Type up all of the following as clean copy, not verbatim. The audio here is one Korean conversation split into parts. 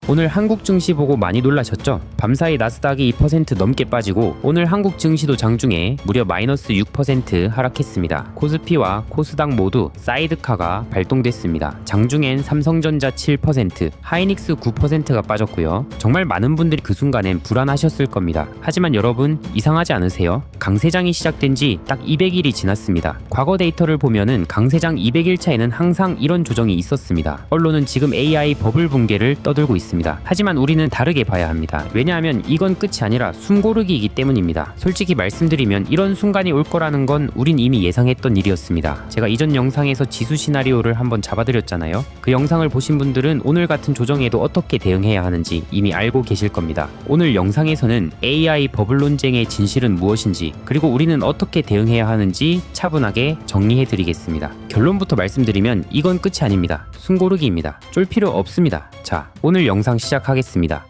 오늘 한국 증시 보고 많이 놀라셨죠? 밤사이 나스닥이 2% 넘게 빠지고 오늘 한국 증시도 장중에 무려 마이너스 6% 하락했습니다. 코스피와 코스닥 모두 사이드카가 발동됐습니다. 장중엔 삼성전자 7%, 하이닉스 9%가 빠졌고요. 정말 많은 분들이 그 순간엔 불안하셨을 겁니다. 하지만 여러분 이상하지 않으세요? 강세장이 시작된 지 딱 200일이 지났습니다. 과거 데이터를 보면은 강세장 200일 차에는 항상 이런 조정이 있었습니다. 언론은 지금 AI 버블 붕괴를 떠들고 있습니다. 하지만 우리는 다르게 봐야 합니다. 왜냐하면 이건 끝이 아니라 숨고르기이기 때문입니다. 솔직히 말씀드리면 이런 순간이 올 거라는 건 우린 이미 예상했던 일이었습니다. 제가 이전 영상에서 지수 시나리오를 한번 잡아드렸잖아요. 그 영상을 보신 분들은 오늘 같은 조정에도 어떻게 대응해야 하는지 이미 알고 계실 겁니다. 오늘 영상에서는 AI 버블 논쟁의 진실은 무엇인지 그리고 우리는 어떻게 대응해야 하는지 차분하게 정리해드리겠습니다. 결론부터 말씀드리면 이건 끝이 아닙니다. 숨고르기입니다. 쫄 필요 없습니다. 자, 오늘 영상 시작하겠습니다.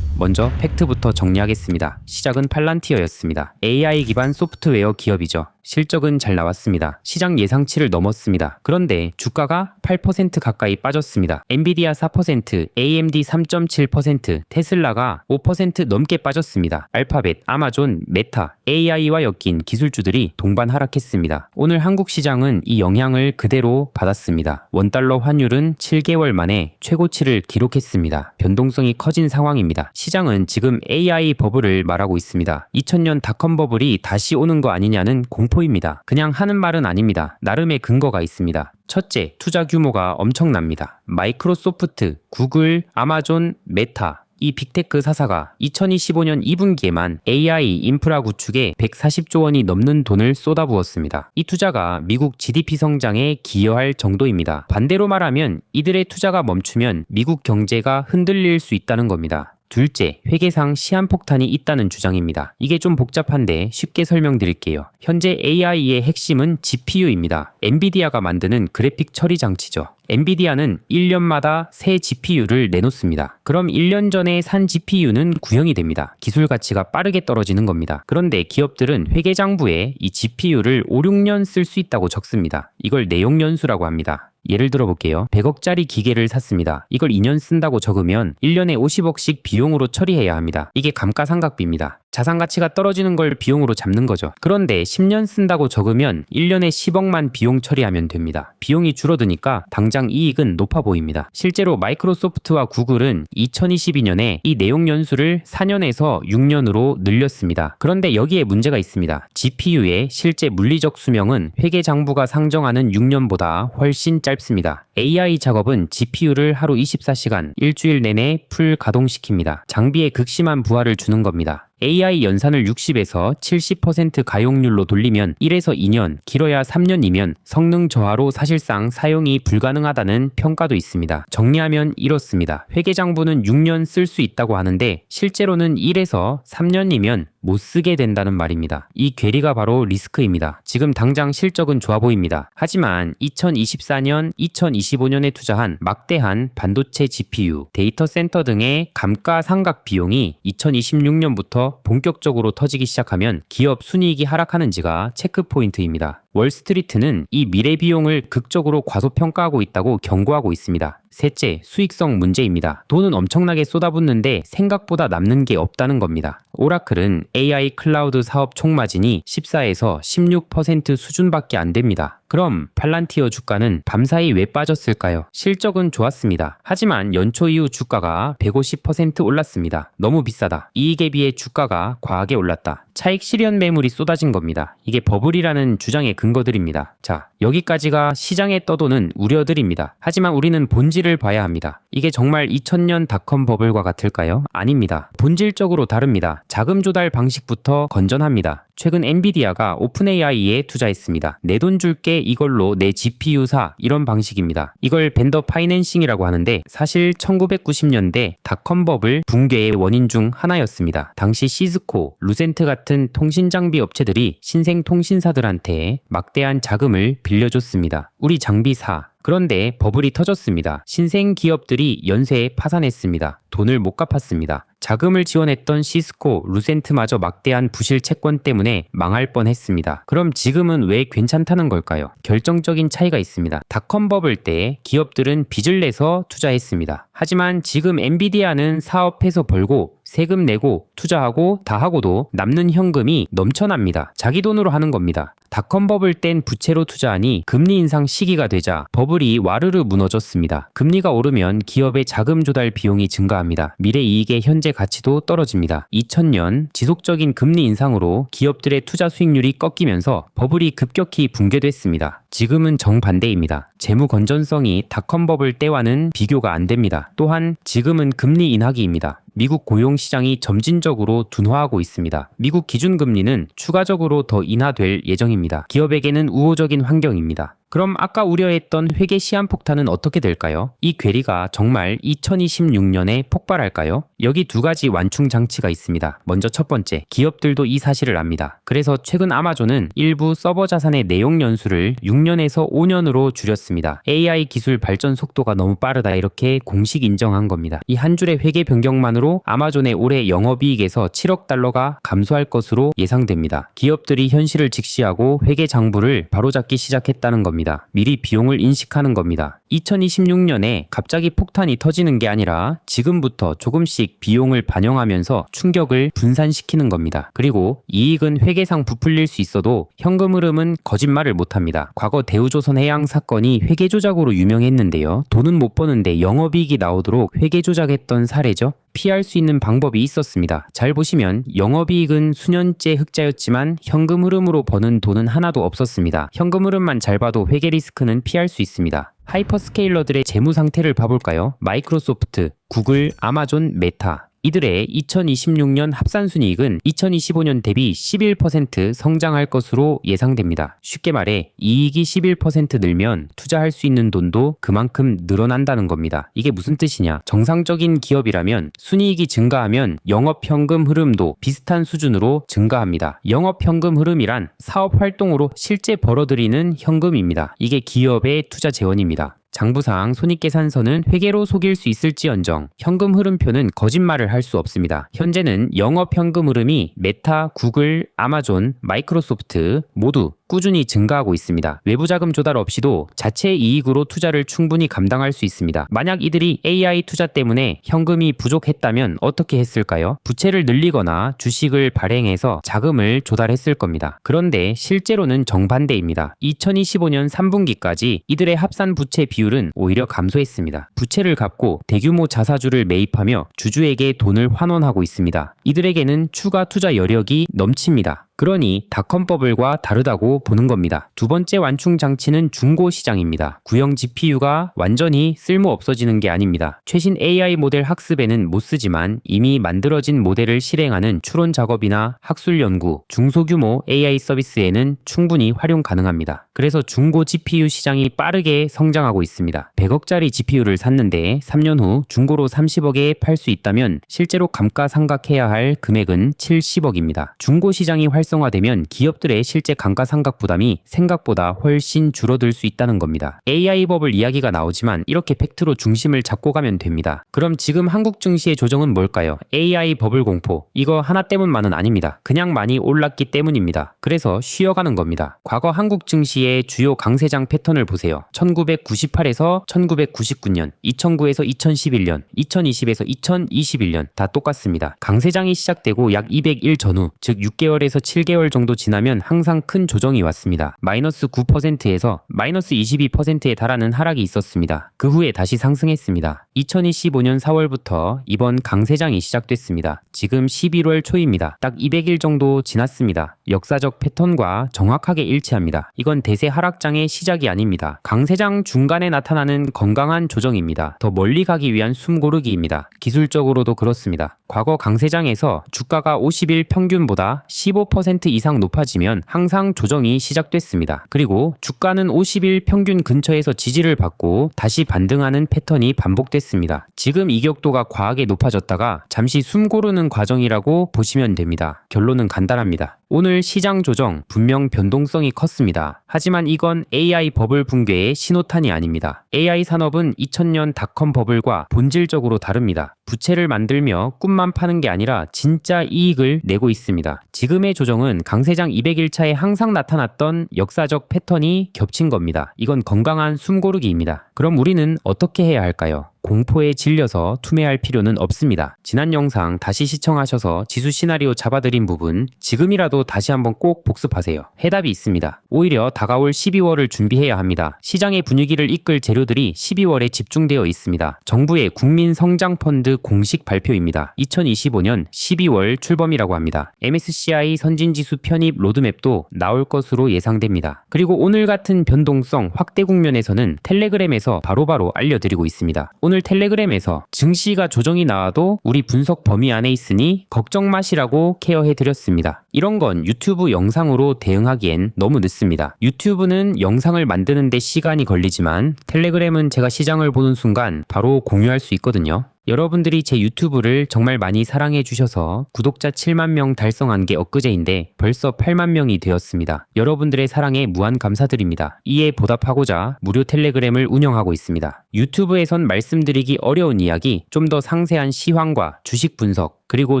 먼저 팩트부터 정리하겠습니다. 시작은 팔란티어였습니다. AI 기반 소프트웨어 기업이죠. 실적은 잘 나왔습니다. 시장 예상치를 넘었습니다. 그런데 주가가 8% 가까이 빠졌습니다. 엔비디아 4%, AMD 3.7%, 테슬라가 5% 넘게 빠졌습니다. 알파벳, 아마존, 메타, AI와 엮인 기술주들이 동반 하락했습니다. 오늘 한국 시장은 이 영향을 그대로 받았습니다. 원달러 환율은 7개월 만에 최고치를 기록했습니다. 변동성이 커진 상황입니다. 시장은 지금 AI 버블을 말하고 있습니다. 2000년 닷컴 버블이 다시 오는 거 아니냐는 공포입니다. 그냥 하는 말은 아닙니다. 나름의 근거가 있습니다. 첫째, 투자 규모가 엄청납니다. 마이크로소프트, 구글, 아마존, 메타 이 빅테크 사사가 2025년 2분기에만 AI 인프라 구축에 140조 원이 넘는 돈을 쏟아부었습니다. 이 투자가 미국 GDP 성장에 기여할 정도입니다. 반대로 말하면 이들의 투자가 멈추면 미국 경제가 흔들릴 수 있다는 겁니다. 둘째, 회계상 시한폭탄이 있다는 주장입니다. 이게 좀 복잡한데 쉽게 설명드릴게요. 현재 AI의 핵심은 GPU입니다. 엔비디아가 만드는 그래픽 처리 장치죠. 엔비디아는 1년마다 새 GPU를 내놓습니다. 그럼 1년 전에 산 GPU는 구형이 됩니다. 기술 가치가 빠르게 떨어지는 겁니다. 그런데 기업들은 회계장부에 이 GPU를 5, 6년 쓸 수 있다고 적습니다. 이걸 내용연수라고 합니다. 예를 들어 볼게요. 100억짜리 기계를 샀습니다. 이걸 2년 쓴다고 적으면 1년에 50억씩 비용으로 처리해야 합니다. 이게 감가상각비입니다. 자산 가치가 떨어지는 걸 비용으로 잡는 거죠. 그런데 10년 쓴다고 적으면 1년에 10억만 비용 처리하면 됩니다. 비용이 줄어드니까 당장 이익은 높아 보입니다. 실제로 마이크로소프트와 구글은 2022년에 이 내용 연수를 4년에서 6년으로 늘렸습니다. 그런데 여기에 문제가 있습니다. GPU의 실제 물리적 수명은 회계장부가 상정하는 6년보다 훨씬 짧습니다. AI 작업은 GPU를 하루 24시간, 일주일 내내 풀 가동시킵니다. 장비에 극심한 부하를 주는 겁니다. AI 연산을 60에서 70% 가용률로 돌리면 1에서 2년, 길어야 3년이면 성능 저하로 사실상 사용이 불가능하다는 평가도 있습니다. 정리하면 이렇습니다. 회계장부는 6년 쓸 수 있다고 하는데 실제로는 1에서 3년이면 못 쓰게 된다는 말입니다. 이 괴리가 바로 리스크입니다. 지금 당장 실적은 좋아 보입니다. 하지만 2024년, 2025년에 투자한 막대한 반도체 GPU, 데이터 센터 등의 감가상각 비용이 2026년부터 본격적으로 터지기 시작하면 기업 순이익이 하락하는지가 체크포인트입니다. 월스트리트는 이 미래 비용을 극적으로 과소평가하고 있다고 경고하고 있습니다. 셋째, 수익성 문제입니다. 돈은 엄청나게 쏟아붓는데 생각보다 남는 게 없다는 겁니다. 오라클은 AI 클라우드 사업 총마진이 14에서 16% 수준밖에 안 됩니다. 그럼 팔란티어 주가는 밤사이 왜 빠졌을까요? 실적은 좋았습니다. 하지만 연초 이후 주가가 150% 올랐습니다. 너무 비싸다. 이익에 비해 주가가 과하게 올랐다. 차익 실현 매물이 쏟아진 겁니다. 이게 버블이라는 주장의 근거들입니다. 자, 여기까지가 시장에 떠도는 우려들입니다. 하지만 우리는 본질을 봐야 합니다. 이게 정말 2000년 닷컴 버블과 같을까요? 아닙니다. 본질적으로 다릅니다. 자금 조달 방식부터 건전합니다. 최근 엔비디아가 오픈 AI에 투자했습니다. 내 돈 줄게 이걸로 내 GPU 사 이런 방식입니다. 이걸 벤더 파이낸싱이라고 하는데 사실 1990년대 닷컴 버블 붕괴의 원인 중 하나였습니다. 당시 시스코, 루센트 같은 통신 장비 업체들이 신생 통신사들한테 막대한 자금을 빌려줬습니다. 우리 장비 사. 그런데 버블이 터졌습니다. 신생 기업들이 연쇄에 파산했습니다. 돈을 못 갚았습니다. 자금을 지원했던 시스코, 루센트마저 막대한 부실 채권 때문에 망할 뻔했습니다. 그럼 지금은 왜 괜찮다는 걸까요? 결정적인 차이가 있습니다. 닷컴 버블 때 기업들은 빚을 내서 투자했습니다. 하지만 지금 엔비디아는 사업해서 벌고 세금 내고 투자하고 다 하고도 남는 현금이 넘쳐납니다. 자기 돈으로 하는 겁니다. 닷컴 버블 땐 부채로 투자하니 금리 인상 시기가 되자 버블이 와르르 무너졌습니다. 금리가 오르면 기업의 자금 조달 비용이 증가합니다. 미래 이익의 현재 가치도 떨어집니다. 2000년 지속적인 금리 인상으로 기업들의 투자 수익률이 꺾이면서 버블이 급격히 붕괴됐습니다. 지금은 정반대입니다. 재무 건전성이 닷컴 버블 때와는 비교가 안 됩니다. 또한 지금은 금리 인하기입니다. 미국 고용시장이 점진적으로 둔화하고 있습니다. 미국 기준금리는 추가적으로 더 인하될 예정입니다. 기업에게는 우호적인 환경입니다. 그럼 아까 우려했던 회계 시한폭탄은 어떻게 될까요? 이 괴리가 정말 2026년에 폭발할까요? 여기 두 가지 완충 장치가 있습니다. 먼저 첫 번째, 기업들도 이 사실을 압니다. 그래서 최근 아마존은 일부 서버 자산의 내용 연수를 6년에서 5년으로 줄였습니다. AI 기술 발전 속도가 너무 빠르다 이렇게 공식 인정한 겁니다. 이 한 줄의 회계 변경만으로 아마존의 올해 영업이익에서 7억 달러가 감소할 것으로 예상됩니다. 기업들이 현실을 직시하고 회계 장부를 바로잡기 시작했다는 겁니다. 미리 비용을 인식하는 겁니다. 2026년에 갑자기 폭탄이 터지는 게 아니라 지금부터 조금씩 비용을 반영하면서 충격을 분산시키는 겁니다. 그리고 이익은 회계상 부풀릴 수 있어도 현금 흐름은 거짓말을 못합니다. 과거 대우조선 해양 사건이 회계 조작으로 유명했는데요. 돈은 못 버는데 영업이익이 나오도록 회계 조작했던 사례죠. 피할 수 있는 방법이 있었습니다. 잘 보시면 영업이익은 수년째 흑자였지만 현금 흐름으로 버는 돈은 하나도 없었습니다. 현금 흐름만 잘 봐도 회계 리스크는 피할 수 있습니다. 하이퍼스케일러들의 재무 상태를 봐볼까요? 마이크로소프트, 구글, 아마존, 메타. 이들의 2026년 합산순이익은 2025년 대비 11% 성장할 것으로 예상됩니다. 쉽게 말해 이익이 11% 늘면 투자할 수 있는 돈도 그만큼 늘어난다는 겁니다. 이게 무슨 뜻이냐? 정상적인 기업이라면 순이익이 증가하면 영업현금 흐름도 비슷한 수준으로 증가합니다. 영업현금 흐름이란 사업활동으로 실제 벌어들이는 현금입니다. 이게 기업의 투자 재원입니다. 장부상 손익계산서는 회계로 속일 수 있을지언정 현금 흐름표는 거짓말을 할 수 없습니다. 현재는 영업 현금 흐름이 메타, 구글, 아마존, 마이크로소프트 모두 꾸준히 증가하고 있습니다. 외부 자금 조달 없이도 자체 이익으로 투자를 충분히 감당할 수 있습니다. 만약 이들이 AI 투자 때문에 현금이 부족했다면 어떻게 했을까요? 부채를 늘리거나 주식을 발행해서 자금을 조달했을 겁니다. 그런데 실제로는 정반대입니다. 2025년 3분기까지 이들의 합산 부채 비율은 오히려 감소했습니다. 부채를 갚고 대규모 자사주를 매입하며 주주에게 돈을 환원하고 있습니다. 이들에게는 추가 투자 여력이 넘칩니다. 그러니 닷컴 버블과 다르다고 보는 겁니다. 두 번째 완충 장치는 중고 시장입니다. 구형 GPU가 완전히 쓸모 없어지는 게 아닙니다. 최신 AI 모델 학습에는 못 쓰지만 이미 만들어진 모델을 실행하는 추론 작업이나 학술 연구, 중소규모 AI 서비스에는 충분히 활용 가능합니다. 그래서 중고 GPU 시장이 빠르게 성장하고 있습니다. 100억짜리 GPU를 샀는데 3년 후 중고로 30억에 팔 수 있다면 실제로 감가상각해야 할 금액은 70억입니다. 중고 시장이 활성화되면 기업들의 실제 감가상각 부담이 생각보다 훨씬 줄어들 수 있다는 겁니다. AI 버블 이야기가 나오지만 이렇게 팩트로 중심을 잡고 가면 됩니다. 그럼 지금 한국 증시의 조정은 뭘까요? AI 버블 공포. 이거 하나 때문만은 아닙니다. 그냥 많이 올랐기 때문입니다. 그래서 쉬어가는 겁니다. 과거 한국 증시의 주요 강세장 패턴을 보세요. 1998에서 1999년, 2009에서 2011년, 2020에서 2021년 다 똑같습니다. 강세장이 시작되고 약 200일 전후, 즉 6개월에서 7개월 정도 지나면 항상 큰 조정이 왔습니다. 마이너스 9%에서 마이너스 22%에 달하는 하락이 있었습니다. 그 후에 다시 상승했습니다. 2025년 4월부터 이번 강세장이 시작됐습니다. 지금 11월 초입니다. 딱 200일 정도 지났습니다. 역사적 패턴과 정확하게 일치합니다. 이건 대세 하락장의 시작이 아닙니다. 강세장 중간에 나타나는 건강한 조정입니다. 더 멀리 가기 위한 숨고르기입니다. 기술적으로도 그렇습니다. 과거 강세장에서 주가가 50일 평균보다 15% 10% 이상 높아지면 항상 조정이 시작됐습니다. 그리고 주가는 50일 평균 근처에서 지지를 받고 다시 반등하는 패턴이 반복됐습니다. 지금 이격도가 과하게 높아졌다가 잠시 숨 고르는 과정이라고 보시면 됩니다. 결론은 간단합니다. 오늘 시장 조정 분명 변동성이 컸습니다. 하지만 이건 AI 버블 붕괴의 신호탄이 아닙니다. AI 산업은 2000년 닷컴 버블과 본질적으로 다릅니다. 부채를 만들며 꿈만 파는 게 아니라 진짜 이익을 내고 있습니다. 지금의 조정은 강세장 200일차에 항상 나타났던 역사적 패턴이 겹친 겁니다. 이건 건강한 숨고르기입니다. 그럼 우리는 어떻게 해야 할까요? 공포에 질려서 투매할 필요는 없습니다. 지난 영상 다시 시청하셔서 지수 시나리오 잡아드린 부분 지금이라도 다시 한번 꼭 복습하세요. 해답이 있습니다. 오히려 다가올 12월을 준비해야 합니다. 시장의 분위기를 이끌 재료들이 12월에 집중되어 있습니다. 정부의 국민성장펀드 공식 발표입니다. 2025년 12월 출범이라고 합니다. MSCI 선진지수 편입 로드맵도 나올 것으로 예상됩니다. 그리고 오늘 같은 변동성 확대 국면에서는 텔레그램에서 바로바로 알려드리고 있습니다. 오늘 텔레그램에서 증시가 조정이 나와도 우리 분석 범위 안에 있으니 걱정 마시라고 케어해드렸습니다. 이런 건 유튜브 영상으로 대응하기엔 너무 늦습니다. 유튜브는 영상을 만드는데 시간이 걸리지만 텔레그램은 제가 시장을 보는 순간 바로 공유할 수 있거든요. 여러분들이 제 유튜브를 정말 많이 사랑해 주셔서 구독자 7만 명 달성한 게 엊그제인데 벌써 8만 명이 되었습니다. 여러분들의 사랑에 무한 감사드립니다. 이에 보답하고자 무료 텔레그램을 운영하고 있습니다. 유튜브에선 말씀드리기 어려운 이야기, 좀 더 상세한 시황과 주식 분석, 그리고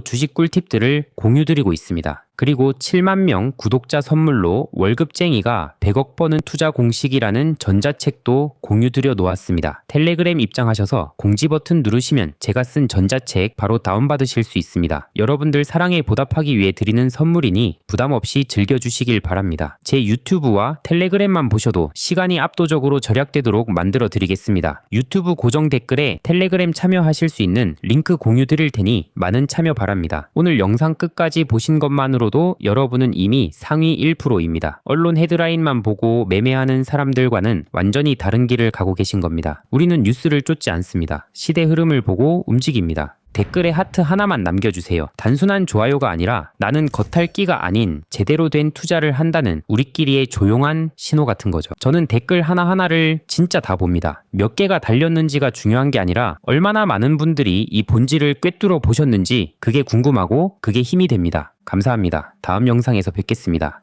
주식 꿀팁들을 공유드리고 있습니다. 그리고 7만 명 구독자 선물로 월급쟁이가 100억 버는 투자 공식이라는 전자책도 공유드려 놓았습니다. 텔레그램 입장하셔서 공지 버튼 누르시면 제가 쓴 전자책 바로 다운받으실 수 있습니다. 여러분들 사랑에 보답하기 위해 드리는 선물이니 부담 없이 즐겨주시길 바랍니다. 제 유튜브와 텔레그램만 보셔도 시간이 압도적으로 절약되도록 만들어 드리겠습니다. 유튜브 고정 댓글에 텔레그램 참여하실 수 있는 링크 공유 드릴 테니 많은 참여 바랍니다. 오늘 영상 끝까지 보신 것만으로도 여러분은 이미 상위 1%입니다. 언론 헤드라인만 보고 매매하는 사람들과는 완전히 다른 길을 가고 계신 겁니다. 우리는 뉴스를 쫓지 않습니다. 시대 흐름을 보고 움직입니다. 댓글에 하트 하나만 남겨주세요. 단순한 좋아요가 아니라 나는 겉핥기가 아닌 제대로 된 투자를 한다는 우리끼리의 조용한 신호 같은 거죠. 저는 댓글 하나하나를 진짜 다 봅니다. 몇 개가 달렸는지가 중요한 게 아니라 얼마나 많은 분들이 이 본질을 꿰뚫어 보셨는지 그게 궁금하고 그게 힘이 됩니다. 감사합니다. 다음 영상에서 뵙겠습니다.